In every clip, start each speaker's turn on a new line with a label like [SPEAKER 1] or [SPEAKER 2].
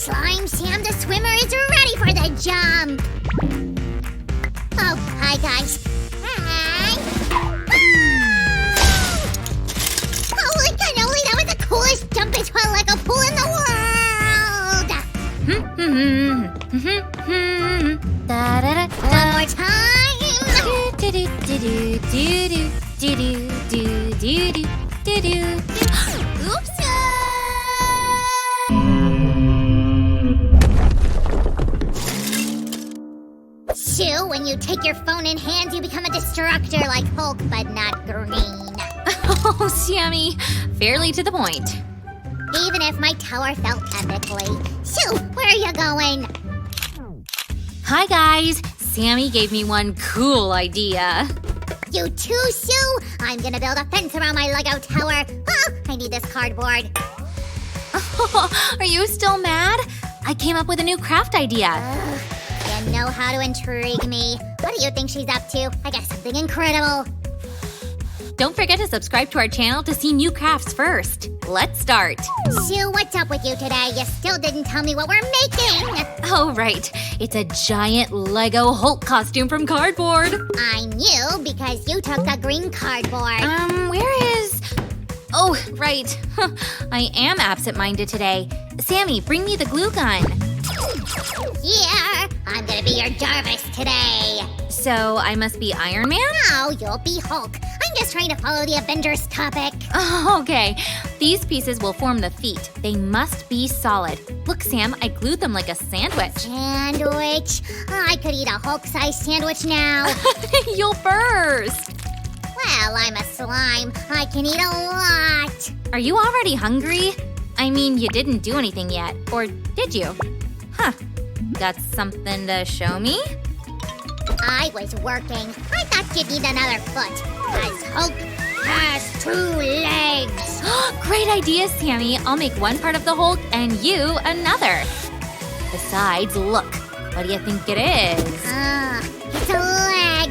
[SPEAKER 1] Slime Sam the swimmer is ready for the jump! Oh, hi guys. Hi! Holy cannoli, that was the coolest jump into a Lego pool in the world! One more time! Oops! Sue, when you take your phone in hand, you become a destructor like Hulk, but not green.
[SPEAKER 2] Oh, Sammy, fairly to the point.
[SPEAKER 1] Even if my tower fell epically. Sue, where are you going?
[SPEAKER 2] Hi, guys. Sammy gave me one cool idea.
[SPEAKER 1] You too, Sue? I'm gonna build a fence around my Lego tower. Oh, I need this cardboard.
[SPEAKER 2] Are you still mad? I came up with a new craft idea.
[SPEAKER 1] Ugh, you know how to intrigue me. What do you think she's up to? I got something incredible.
[SPEAKER 2] Don't forget to subscribe to our channel to see new crafts first. Let's start.
[SPEAKER 1] Sue, what's up with you today? You still didn't tell me what we're making.
[SPEAKER 2] Oh, right. It's a giant Lego Hulk costume from cardboard.
[SPEAKER 1] I knew because you took the green cardboard.
[SPEAKER 2] Where is… Oh, right. I am absent-minded today. Sammy, bring me the glue gun.
[SPEAKER 1] Here, I'm gonna be your Jarvis today.
[SPEAKER 2] So I must be Iron Man?
[SPEAKER 1] No, you'll be Hulk. I'm just trying to follow the Avengers topic.
[SPEAKER 2] Oh, okay. These pieces will form the feet. They must be solid. Look, Sam, I glued them like a sandwich.
[SPEAKER 1] Sandwich? I could eat a Hulk-sized sandwich now.
[SPEAKER 2] You'll burst.
[SPEAKER 1] Well, I'm a slime. I can eat a lot.
[SPEAKER 2] Are you already hungry? I mean, you didn't do anything yet. Or did you? Huh. Got something to show me?
[SPEAKER 1] I was working. I thought you'd need another foot. Because Hulk has 2 legs.
[SPEAKER 2] Great idea, Sammy. I'll make one part of the Hulk and you another. Besides, look. What do you think it is?
[SPEAKER 1] It's a leg.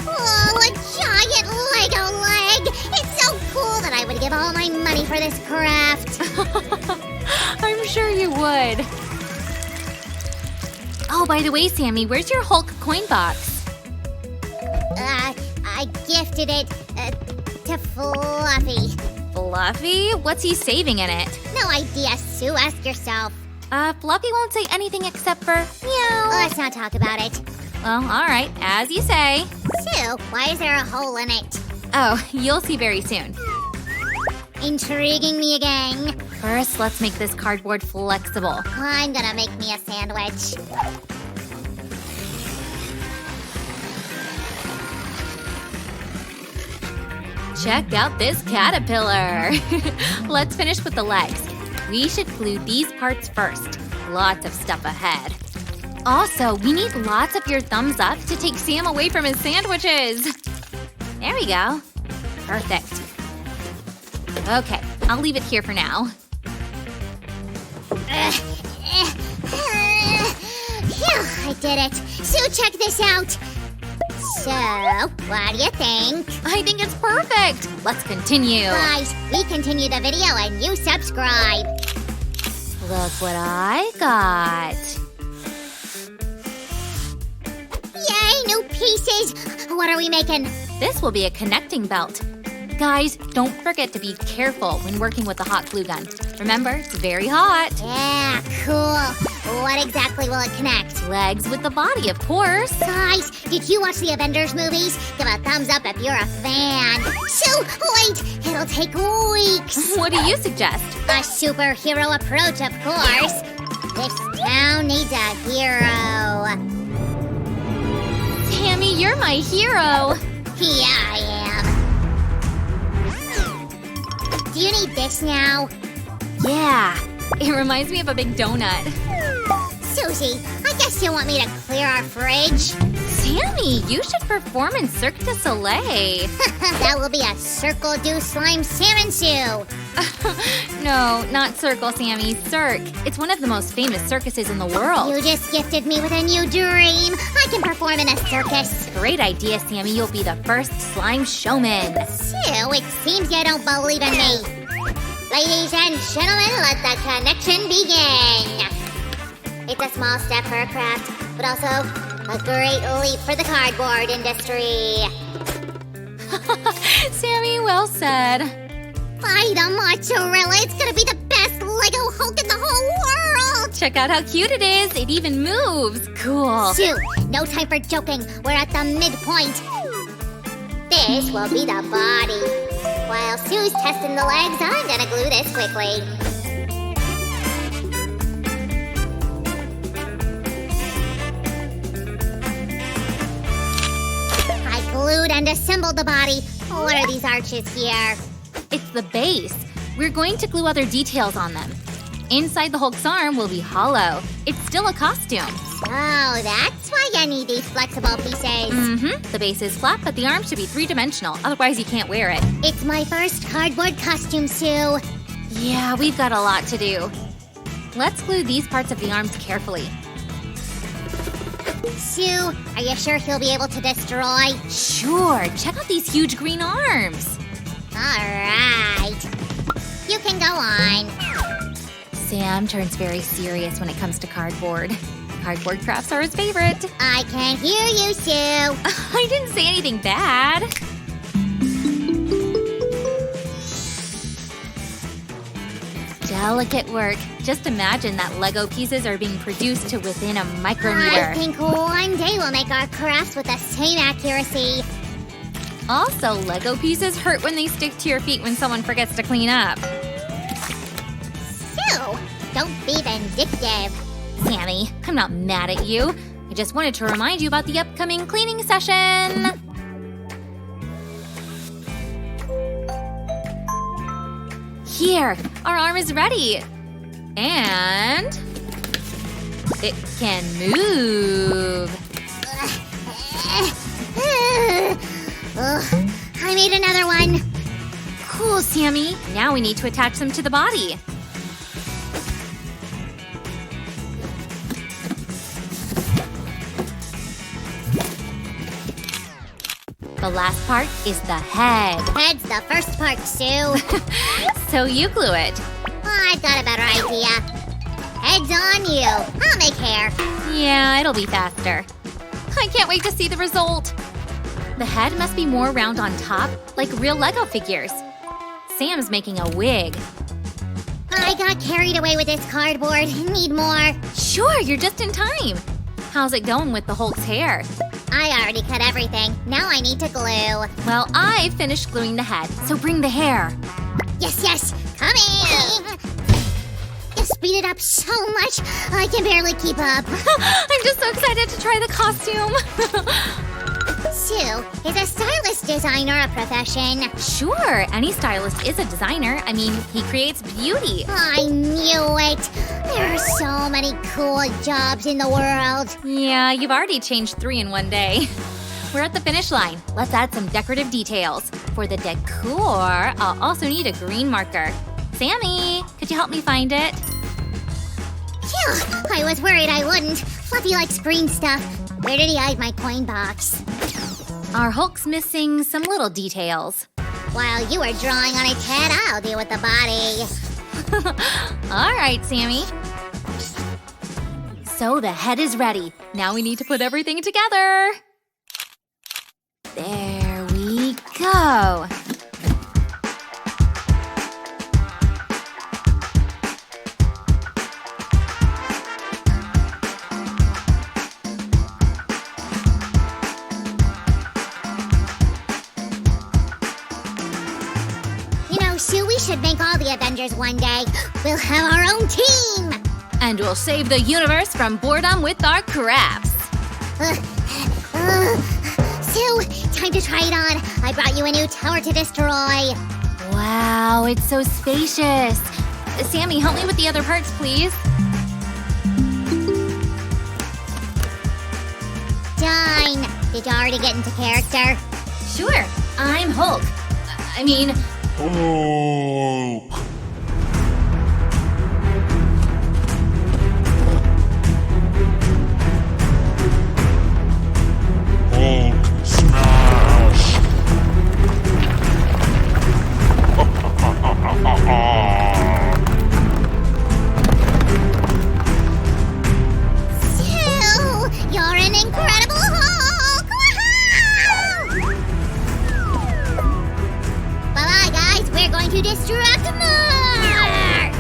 [SPEAKER 1] Oh, a giant Lego leg. It's so cool that I would give all my money for this craft.
[SPEAKER 2] I'm sure you would. Oh, by the way, Sammy, where's your Hulk coin box?
[SPEAKER 1] I gifted it to Fluffy.
[SPEAKER 2] Fluffy? What's he saving in it?
[SPEAKER 1] No idea, Sue. Ask yourself.
[SPEAKER 2] Fluffy won't say anything except for meow.
[SPEAKER 1] Let's not talk about it.
[SPEAKER 2] Well, all right, as you say.
[SPEAKER 1] Sue, why is there a hole in it?
[SPEAKER 2] Oh, you'll see very soon.
[SPEAKER 1] Intriguing me again.
[SPEAKER 2] First, let's make this cardboard flexible.
[SPEAKER 1] I'm gonna make me a sandwich.
[SPEAKER 2] Check out this caterpillar. Let's finish with the legs. We should glue these parts first. Lots of stuff ahead. Also, we need lots of your thumbs up to take Sam away from his sandwiches. There we go. Perfect. Okay, I'll leave it here for now.
[SPEAKER 1] Phew, I did it. Sue, check this out. So, what do you think?
[SPEAKER 2] I think it's perfect. Let's continue.
[SPEAKER 1] Guys, we continue the video and you subscribe.
[SPEAKER 2] Look what I got.
[SPEAKER 1] Yay, new pieces. What are we making?
[SPEAKER 2] This will be a connecting belt. Guys, don't forget to be careful when working with the hot glue gun. Remember, it's very hot.
[SPEAKER 1] Yeah, cool. What exactly will it connect?
[SPEAKER 2] Legs with the body, of course.
[SPEAKER 1] Guys, did you watch the Avengers movies? Give a thumbs up if you're a fan. Sue, wait! It'll take weeks.
[SPEAKER 2] What do you suggest?
[SPEAKER 1] A superhero approach, of course. This town needs a hero.
[SPEAKER 2] Sammy, you're my hero.
[SPEAKER 1] Yeah, I am. Do you need this now?
[SPEAKER 2] Yeah, it reminds me of a big donut.
[SPEAKER 1] Susie, I guess you want me to clear our fridge?
[SPEAKER 2] Sammy, you should perform in Cirque du Soleil.
[SPEAKER 1] That will be a Circle du Slime Salmon Sue.
[SPEAKER 2] No, not Circle, Sammy. Cirque. It's one of the most famous circuses in the world.
[SPEAKER 1] You just gifted me with a new dream. I can perform in a circus.
[SPEAKER 2] Great idea, Sammy. You'll be the first slime showman.
[SPEAKER 1] Sue, it seems you don't believe in me. Ladies and gentlemen, let the connection begin. It's a small step for a craft, but also a great leap for the cardboard industry.
[SPEAKER 2] Sammy, well said.
[SPEAKER 1] Buy the mozzarella. It's gonna be the best Lego Hulk in the whole world.
[SPEAKER 2] Check out how cute it is. It even moves. Cool.
[SPEAKER 1] Sue, no time for joking. We're at the midpoint. This will be the body. While Sue's testing the legs, I'm gonna glue this quickly. I glued and assembled the body. What are these arches here?
[SPEAKER 2] It's the base. We're going to glue other details on them. Inside the Hulk's arm will be hollow. It's still a costume.
[SPEAKER 1] Oh, that's why I need these flexible pieces.
[SPEAKER 2] The base is flat, but the arm should be three-dimensional. Otherwise, you can't wear it.
[SPEAKER 1] It's my first cardboard costume, Sue.
[SPEAKER 2] Yeah, we've got a lot to do. Let's glue these parts of the arms carefully.
[SPEAKER 1] Sue, are you sure he'll be able to destroy?
[SPEAKER 2] Sure. Check out these huge green arms.
[SPEAKER 1] All right. You can go on.
[SPEAKER 2] Sam turns very serious when it comes to cardboard. Cardboard crafts are his favorite.
[SPEAKER 1] I can't hear you, Sue.
[SPEAKER 2] I didn't say anything bad. Delicate work. Just imagine that Lego pieces are being produced to within a micrometer.
[SPEAKER 1] I think one day we'll make our crafts with the same accuracy.
[SPEAKER 2] Also, Lego pieces hurt when they stick to your feet when someone forgets to clean up.
[SPEAKER 1] Sue, don't be vindictive.
[SPEAKER 2] Sammy, I'm not mad at you. I just wanted to remind you about the upcoming cleaning session. Here, our arm is ready. And it can move.
[SPEAKER 1] Ugh, I made another one.
[SPEAKER 2] Cool, Sammy. Now we need to attach them to the body. The last part is the head.
[SPEAKER 1] Head's the first part, Sue.
[SPEAKER 2] So you glue it.
[SPEAKER 1] I've got a better idea. Head's on you. I'll make hair.
[SPEAKER 2] Yeah, it'll be faster. I can't wait to see the result. The head must be more round on top, like real Lego figures. Sam's making a wig.
[SPEAKER 1] I got carried away with this cardboard. Need more.
[SPEAKER 2] Sure, you're just in time. How's it going with the Hulk's hair?
[SPEAKER 1] I already cut everything. Now I need to glue.
[SPEAKER 2] Well, I finished gluing the head, so bring the hair.
[SPEAKER 1] Yes, coming! You speed it up so much, I can barely keep up.
[SPEAKER 2] I'm just so excited to try the costume.
[SPEAKER 1] Sue, is a stylist designer a profession?
[SPEAKER 2] Sure, any stylist is a designer. I mean, he creates beauty.
[SPEAKER 1] I knew it. There are so many cool jobs in the world.
[SPEAKER 2] Yeah, you've already changed 3 in one day. We're at the finish line. Let's add some decorative details. For the decor, I'll also need a green marker. Sammy, could you help me find it?
[SPEAKER 1] Phew, I was worried I wouldn't. Fluffy likes green stuff. Where did he hide my coin box?
[SPEAKER 2] Our Hulk's missing some little details.
[SPEAKER 1] While you were drawing on its head, I'll deal with the body.
[SPEAKER 2] All right, Sammy. So the head is ready. Now we need to put everything together. There we go.
[SPEAKER 1] Sue, we should make all the Avengers one day. We'll have our own team!
[SPEAKER 2] And we'll save the universe from boredom with our crafts.
[SPEAKER 1] Sue, time to try it on. I brought you a new tower to destroy.
[SPEAKER 2] Wow, it's so spacious. Sammy, help me with the other parts, please.
[SPEAKER 1] Done. Did you already get into character?
[SPEAKER 2] Sure, I'm Hulk. I mean...
[SPEAKER 3] Hulk! Hulk smash!
[SPEAKER 1] Incredible Hulk! Woohoo! Bye-bye, guys. We're going to destruct more!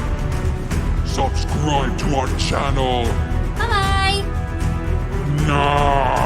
[SPEAKER 3] Subscribe to our channel
[SPEAKER 2] Bye-bye.
[SPEAKER 3] now.